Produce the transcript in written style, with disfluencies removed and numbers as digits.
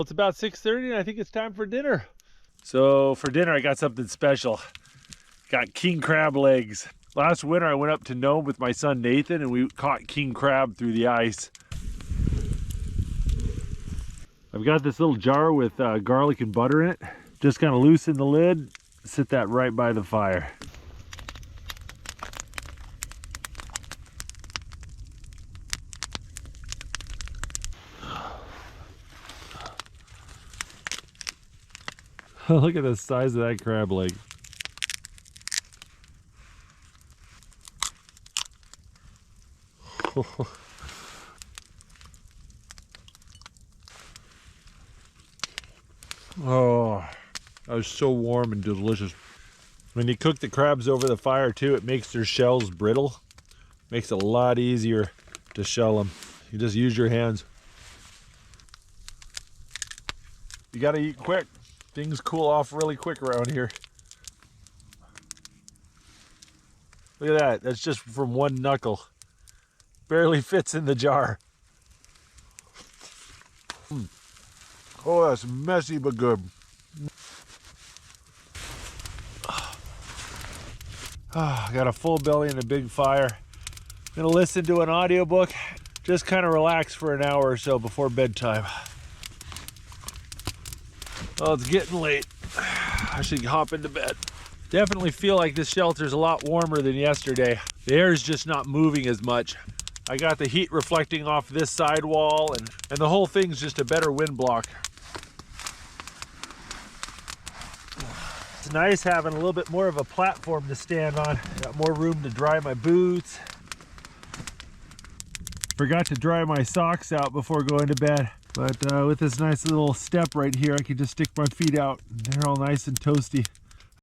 it's about 6:30 and I think it's time for dinner. So for dinner, I got something special. Got king crab legs. Last winter, I went up to Nome with my son Nathan and we caught king crab through the ice. I've got this little jar with garlic and butter in it. Just kind of loosen the lid, sit that right by the fire. Look at the size of that crab leg. Oh, that was so warm and delicious. When you cook the crabs over the fire too, it makes their shells brittle. Makes it a lot easier to shell them. You just use your hands. You gotta eat quick. Things cool off really quick around here. Look at that, that's just from one knuckle. Barely fits in the jar. Oh, that's messy but good. I got a full belly and a big fire. I'm gonna listen to an audiobook, just kind of relax for an hour or so before bedtime. Oh, it's getting late. I should hop into bed. Definitely feel like this shelter's a lot warmer than yesterday. The air's just not moving as much. I got the heat reflecting off this side wall and the whole thing's just a better wind block. It's nice having a little bit more of a platform to stand on. Got more room to dry my boots. Forgot to dry my socks out before going to bed. But with this nice little step right here, I can just stick my feet out. They're all nice and toasty.